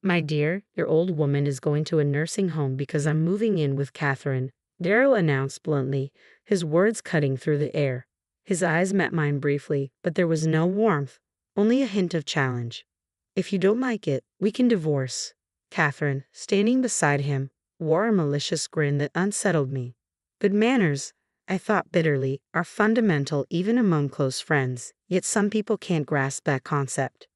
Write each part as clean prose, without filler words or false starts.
My dear, your old woman is going to a nursing home because I'm moving in with Catherine, Daryl announced bluntly, his words cutting through the air. His eyes met mine briefly, but there was no warmth, only a hint of challenge. If you don't like it, we can divorce. Catherine, standing beside him, wore a malicious grin that unsettled me. Good manners, I thought bitterly, are fundamental even among close friends, yet some people can't grasp that concept.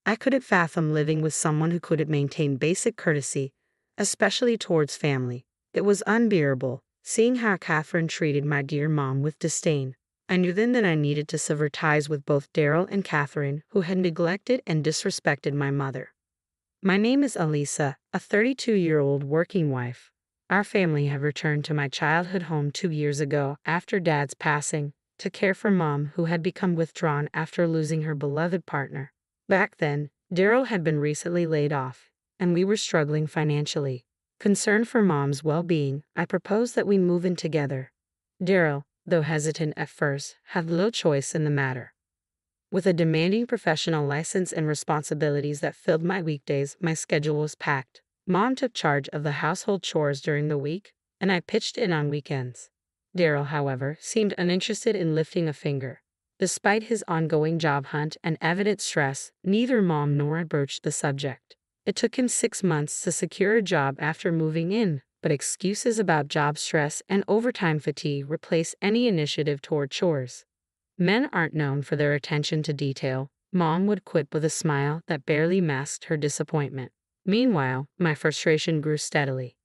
I couldn't fathom living with someone who couldn't maintain basic courtesy, especially towards family. It was unbearable, seeing how Catherine treated my dear mom with disdain. I knew then that I needed to sever ties with both Daryl and Catherine, who had neglected and disrespected my mother. My name is Alisa, a 32-year-old working wife. Our family had returned to my childhood home 2 years ago after Dad's passing, to care for Mom, who had become withdrawn after losing her beloved partner. Back then, Daryl had been recently laid off, and we were struggling financially. Concerned for Mom's well-being, I proposed that we move in together. Daryl, though hesitant at first, had little choice in the matter. With a demanding professional license and responsibilities that filled my weekdays, my schedule was packed. Mom took charge of the household chores during the week, and I pitched in on weekends. Daryl, however, seemed uninterested in lifting a finger. Despite his ongoing job hunt and evident stress, neither Mom nor I broached the subject. It took him 6 months to secure a job after moving in, but excuses about job stress and overtime fatigue replaced any initiative toward chores. Men aren't known for their attention to detail, Mom would quip with a smile that barely masked her disappointment. Meanwhile, my frustration grew steadily.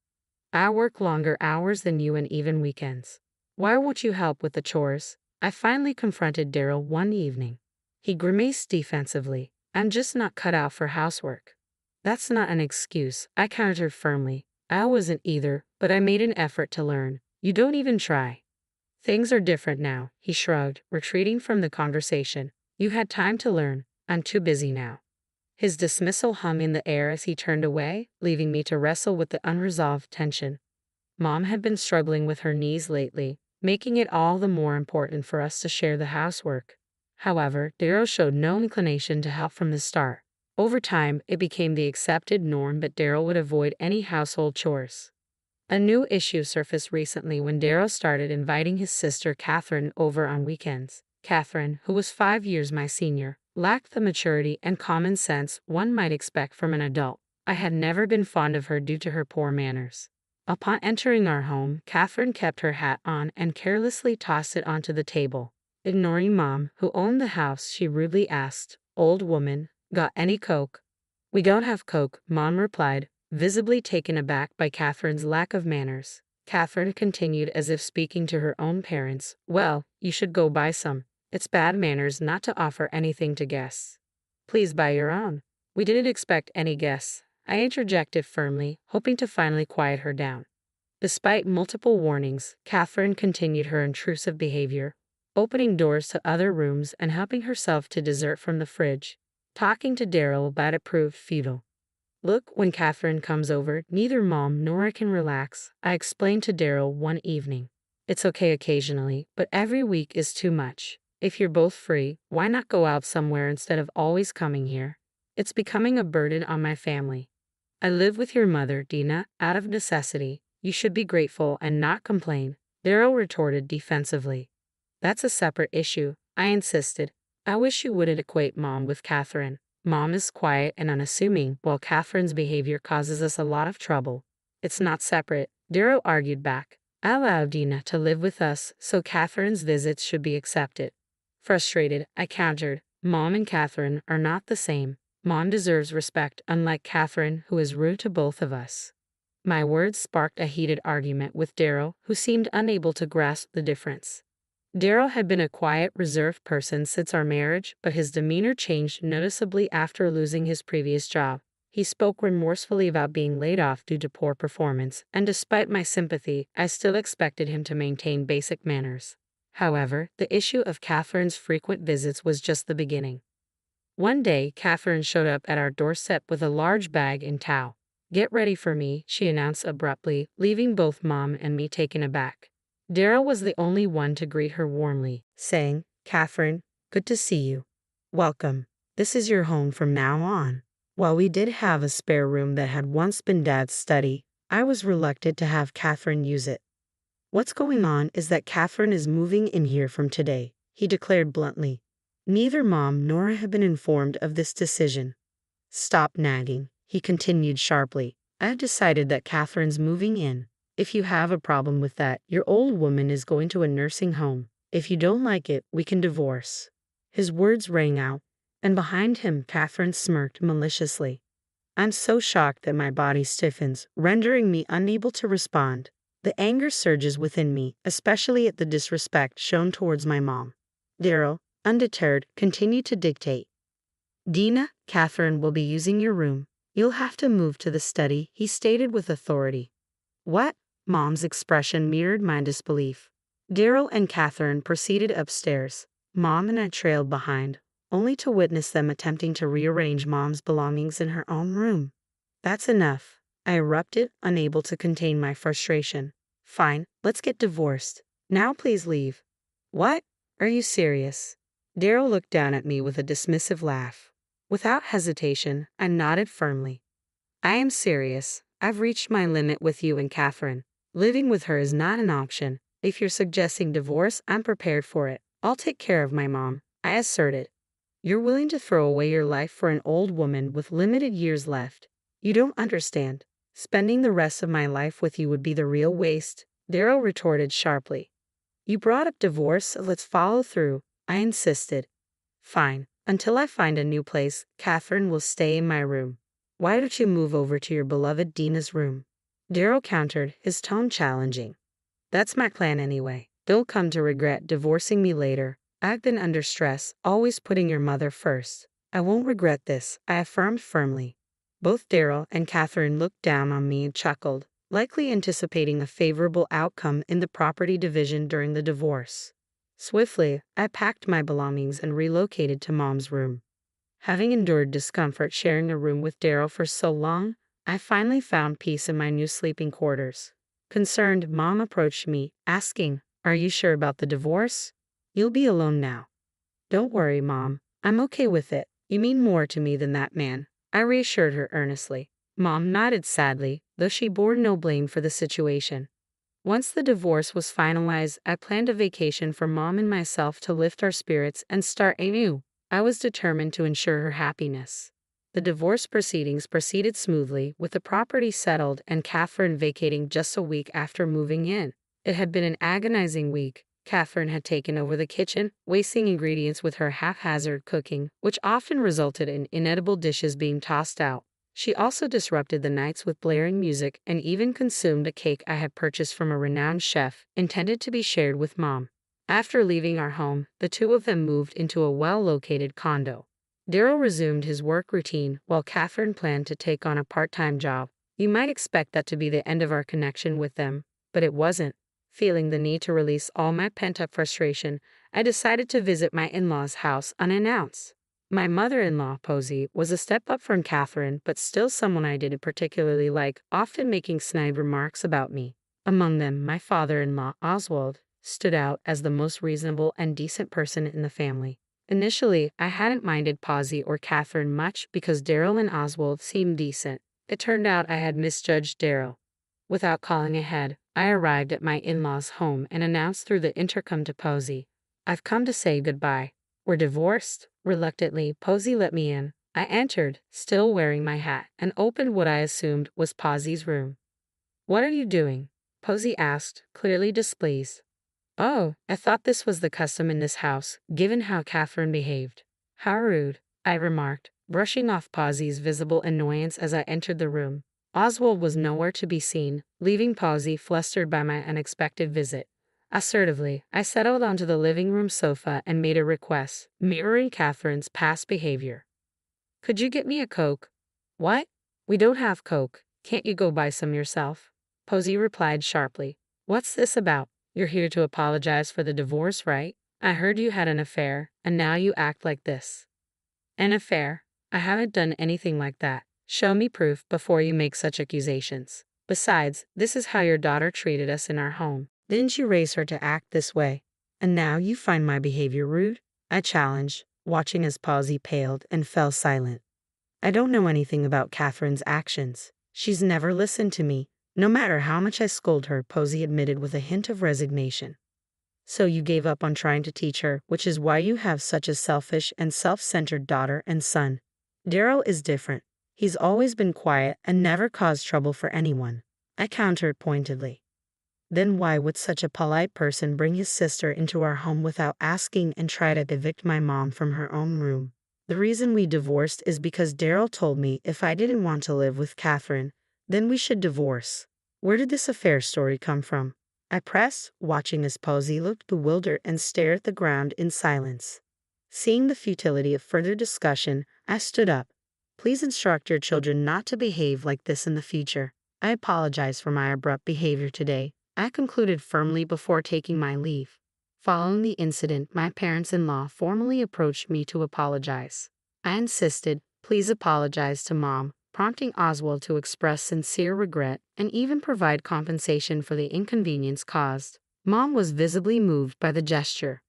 I work longer hours than you and even weekends. Why won't you help with the chores? I finally confronted Daryl one evening. He grimaced defensively. I'm just not cut out for housework. That's not an excuse, I countered firmly. I wasn't either, but I made an effort to learn. You don't even try. Things are different now, he shrugged, retreating from the conversation. You had time to learn. I'm too busy now. His dismissal hung in the air as he turned away, leaving me to wrestle with the unresolved tension. Mom had been struggling with her knees lately, making it all the more important for us to share the housework. However, Daryl showed no inclination to help from the start. Over time, it became the accepted norm that Daryl would avoid any household chores. A new issue surfaced recently when Daryl started inviting his sister Catherine over on weekends. Catherine, who was 5 years my senior, lacked the maturity and common sense one might expect from an adult. I had never been fond of her due to her poor manners. Upon entering our home, Catherine kept her hat on and carelessly tossed it onto the table. Ignoring Mom, who owned the house, she rudely asked, "Old woman, got any Coke?" "We don't have Coke," Mom replied, visibly taken aback by Catherine's lack of manners. Catherine continued as if speaking to her own parents, "Well, you should go buy some. It's bad manners not to offer anything to guests." "Please buy your own." "We didn't expect any guests," I interjected firmly, hoping to finally quiet her down. Despite multiple warnings, Catherine continued her intrusive behavior, opening doors to other rooms and helping herself to dessert from the fridge. Talking to Daryl about it proved futile. "Look, when Catherine comes over, neither Mom nor I can relax," I explained to Daryl one evening. "It's okay occasionally, but every week is too much. If you're both free, why not go out somewhere instead of always coming here? It's becoming a burden on my family." "I live with your mother, Dina, out of necessity. You should be grateful and not complain," Daryl retorted defensively. "That's a separate issue," I insisted. "I wish you wouldn't equate Mom with Catherine. Mom is quiet and unassuming, while Catherine's behavior causes us a lot of trouble." "It's not separate," Daryl argued back. "I allowed Dina to live with us, so Catherine's visits should be accepted." Frustrated, I countered, "Mom and Catherine are not the same. Mom deserves respect, unlike Catherine, who is rude to both of us." My words sparked a heated argument with Daryl, who seemed unable to grasp the difference. Daryl had been a quiet, reserved person since our marriage, but his demeanor changed noticeably after losing his previous job. He spoke remorsefully about being laid off due to poor performance, and despite my sympathy, I still expected him to maintain basic manners. However, the issue of Catherine's frequent visits was just the beginning. One day, Catherine showed up at our doorstep with a large bag and towel. "Get ready for me," she announced abruptly, leaving both Mom and me taken aback. Daryl was the only one to greet her warmly, saying, "Catherine, good to see you. Welcome. This is your home from now on." While we did have a spare room that had once been Dad's study, I was reluctant to have Catherine use it. What's going on is that Catherine is moving in here from today, he declared bluntly. Neither Mom nor I have been informed of this decision. Stop nagging, he continued sharply. I have decided that Catherine's moving in. If you have a problem with that, your old woman is going to a nursing home. If you don't like it, we can divorce. His words rang out, and behind him Catherine smirked maliciously. I'm so shocked that my body stiffens, rendering me unable to respond. The anger surges within me, especially at the disrespect shown towards my mom. Daryl, undeterred, continued to dictate. Dina, Catherine will be using your room. You'll have to move to the study, he stated with authority. What? Mom's expression mirrored my disbelief. Daryl and Catherine proceeded upstairs. Mom and I trailed behind, only to witness them attempting to rearrange Mom's belongings in her own room. That's enough, I erupted, unable to contain my frustration. Fine, let's get divorced. Now please leave. What? Are you serious? Daryl looked down at me with a dismissive laugh. Without hesitation, I nodded firmly. I am serious. I've reached my limit with you and Catherine. Living with her is not an option. If you're suggesting divorce, I'm prepared for it. I'll take care of my mom, I asserted. You're willing to throw away your life for an old woman with limited years left. You don't understand. Spending the rest of my life with you would be the real waste, Daryl retorted sharply. You brought up divorce, so let's follow through, I insisted. Fine. Until I find a new place, Catherine will stay in my room. Why don't you move over to your beloved Dina's room? Daryl countered, his tone challenging. That's my plan anyway. Don't come to regret divorcing me later. I've been under stress, always putting your mother first. I won't regret this, I affirmed firmly. Both Daryl and Catherine looked down on me and chuckled, likely anticipating a favorable outcome in the property division during the divorce. Swiftly, I packed my belongings and relocated to Mom's room. Having endured discomfort sharing a room with Daryl for so long, I finally found peace in my new sleeping quarters. Concerned, Mom approached me, asking, Are you sure about the divorce? You'll be alone now. Don't worry, Mom. I'm okay with it. You mean more to me than that man, I reassured her earnestly. Mom nodded sadly, though she bore no blame for the situation. Once the divorce was finalized, I planned a vacation for Mom and myself to lift our spirits and start anew. I was determined to ensure her happiness. The divorce proceedings proceeded smoothly, with the property settled and Catherine vacating just a week after moving in. It had been an agonizing week. Catherine had taken over the kitchen, wasting ingredients with her haphazard cooking, which often resulted in inedible dishes being tossed out. She also disrupted the nights with blaring music and even consumed a cake I had purchased from a renowned chef, intended to be shared with Mom. After leaving our home, the two of them moved into a well-located condo. Daryl resumed his work routine, while Catherine planned to take on a part-time job. You might expect that to be the end of our connection with them, but it wasn't. Feeling the need to release all my pent-up frustration, I decided to visit my in-laws' house unannounced. My mother-in-law, Posey, was a step up from Catherine, but still someone I didn't particularly like, often making snide remarks about me. Among them, my father-in-law, Oswald, stood out as the most reasonable and decent person in the family. Initially, I hadn't minded Posey or Catherine much because Daryl and Oswald seemed decent. It turned out I had misjudged Daryl. Without calling ahead, I arrived at my in-laws' home and announced through the intercom to Posey, I've come to say goodbye. We're divorced. Reluctantly, Posey let me in. I entered, still wearing my hat, and opened what I assumed was Posey's room. What are you doing? Posey asked, clearly displeased. Oh, I thought this was the custom in this house, given how Catherine behaved. How rude, I remarked, brushing off Posey's visible annoyance as I entered the room. Oswald was nowhere to be seen, leaving Posey flustered by my unexpected visit. Assertively, I settled onto the living room sofa and made a request, mirroring Catherine's past behavior. Could you get me a Coke? What? We don't have Coke. Can't you go buy some yourself? Posey replied sharply. What's this about? You're here to apologize for the divorce, right? I heard you had an affair, and now you act like this. An affair? I haven't done anything like that. Show me proof before you make such accusations. Besides, this is how your daughter treated us in our home. Didn't you raise her to act this way? And now you find my behavior rude? I challenged, watching as Posey paled and fell silent. I don't know anything about Catherine's actions. She's never listened to me, no matter how much I scold her," Posey admitted with a hint of resignation. "So you gave up on trying to teach her, which is why you have such a selfish and self-centered daughter and son." "Daryl is different. He's always been quiet and never caused trouble for anyone," I countered pointedly. "Then why would such a polite person bring his sister into our home without asking and try to evict my mom from her own room?" "The reason we divorced is because Daryl told me if I didn't want to live with Catherine, then we should divorce." "Where did this affair story come from?" I pressed, watching as Posey looked bewildered and stared at the ground in silence. Seeing the futility of further discussion, I stood up. "Please instruct your children not to behave like this in the future. I apologize for my abrupt behavior today," I concluded firmly before taking my leave. Following the incident, my parents-in-law formally approached me to apologize. I insisted, "Please apologize to Mom," prompting Oswald to express sincere regret and even provide compensation for the inconvenience caused. Mom was visibly moved by the gesture.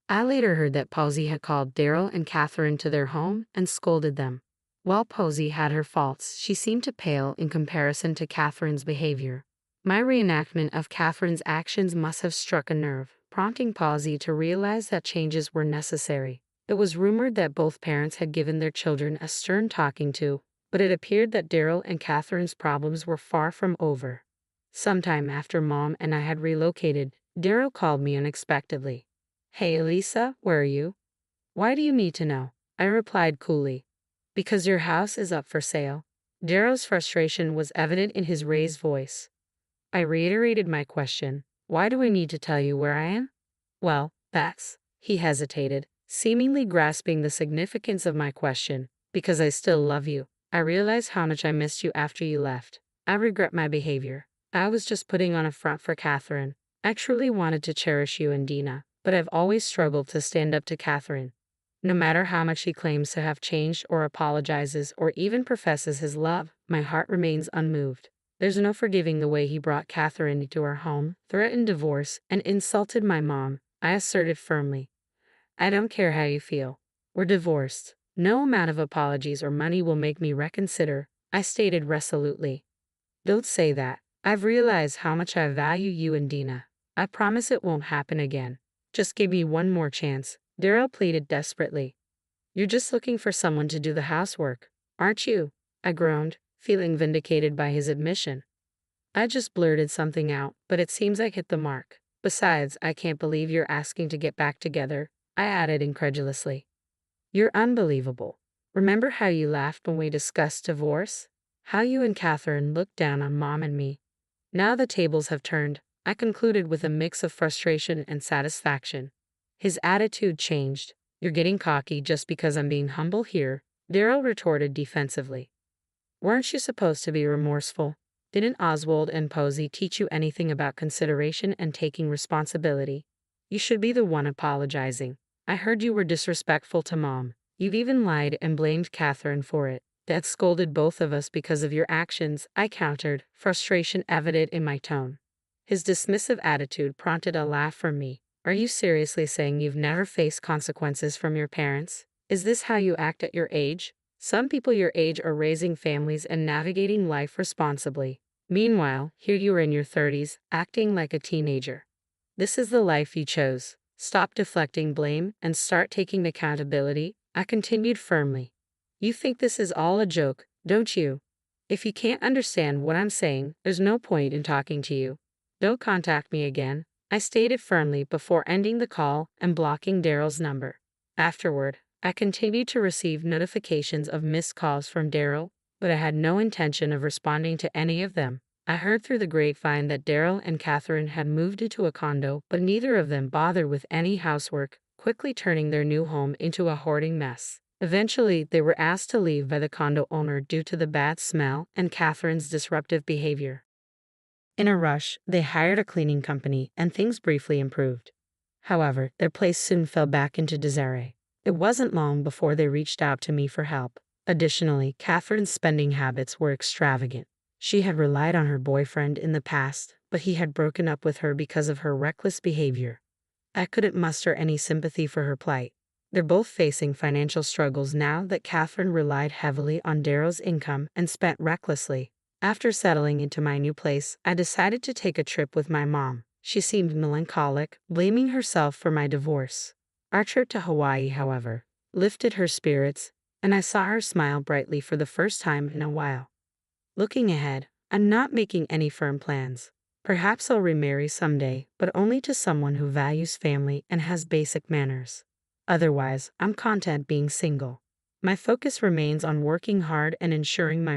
I later heard that Posey had called Daryl and Catherine to their home and scolded them. While Posey had her faults, she seemed to pale in comparison to Catherine's behavior. My reenactment of Catherine's actions must have struck a nerve, prompting Posey to realize that changes were necessary. It was rumored that both parents had given their children a stern talking to, but it appeared that Daryl and Catherine's problems were far from over. Sometime after Mom and I had relocated, Daryl called me unexpectedly. "Hey Alisa, where are you?" "Why do you need to know?" I replied coolly. "Because your house is up for sale." Daryl's frustration was evident in his raised voice. I reiterated my question. "Why do I need to tell you where I am?" "Well, that's," he hesitated, seemingly grasping the significance of my question, "because I still love you. I realize how much I missed you after you left. I regret my behavior. I was just putting on a front for Catherine. I truly wanted to cherish you and Dina, but I've always struggled to stand up to Catherine. No matter how much he claims to have changed or apologizes or even professes his love, my heart remains unmoved. There's no forgiving the way he brought Catherine into our home, threatened divorce, and insulted my mom," I asserted firmly. "I don't care how you feel. We're divorced. No amount of apologies or money will make me reconsider," I stated resolutely. "Don't say that. I've realized how much I value you and Dina. I promise it won't happen again. Just give me one more chance," Daryl pleaded desperately. "You're just looking for someone to do the housework, aren't you?" I groaned, feeling vindicated by his admission. I just blurted something out, but it seems I hit the mark. "Besides, I can't believe you're asking to get back together," I added incredulously. "You're unbelievable. Remember how you laughed when we discussed divorce? How you and Catherine looked down on Mom and me? Now the tables have turned," I concluded with a mix of frustration and satisfaction. His attitude changed. "You're getting cocky just because I'm being humble here," Daryl retorted defensively. "Weren't you supposed to be remorseful? Didn't Oswald and Posey teach you anything about consideration and taking responsibility? You should be the one apologizing. I heard you were disrespectful to Mom. You've even lied and blamed Catherine for it. Dad scolded both of us because of your actions," I countered, frustration evident in my tone. His dismissive attitude prompted a laugh from me. "Are you seriously saying you've never faced consequences from your parents? Is this how you act at your age? Some people your age are raising families and navigating life responsibly. Meanwhile, here you are in your 30s, acting like a teenager. This is the life you chose. Stop deflecting blame and start taking accountability," I continued firmly. "You think this is all a joke, don't you? If you can't understand what I'm saying, there's no point in talking to you. Don't contact me again," I stated firmly before ending the call and blocking Daryl's number. Afterward, I continued to receive notifications of missed calls from Daryl, but I had no intention of responding to any of them. I heard through the grapevine that Daryl and Catherine had moved into a condo, but neither of them bothered with any housework, quickly turning their new home into a hoarding mess. Eventually, they were asked to leave by the condo owner due to the bad smell and Catherine's disruptive behavior. In a rush, they hired a cleaning company, and things briefly improved. However, their place soon fell back into disarray. It wasn't long before they reached out to me for help. Additionally, Catherine's spending habits were extravagant. She had relied on her boyfriend in the past, but he had broken up with her because of her reckless behavior. I couldn't muster any sympathy for her plight. They're both facing financial struggles now that Catherine relied heavily on Daryl's income and spent recklessly. After settling into my new place, I decided to take a trip with my mom. She seemed melancholic, blaming herself for my divorce. Our trip to Hawaii, however, lifted her spirits, and I saw her smile brightly for the first time in a while. Looking ahead, I'm not making any firm plans. Perhaps I'll remarry someday, but only to someone who values family and has basic manners. Otherwise, I'm content being single. My focus remains on working hard and ensuring my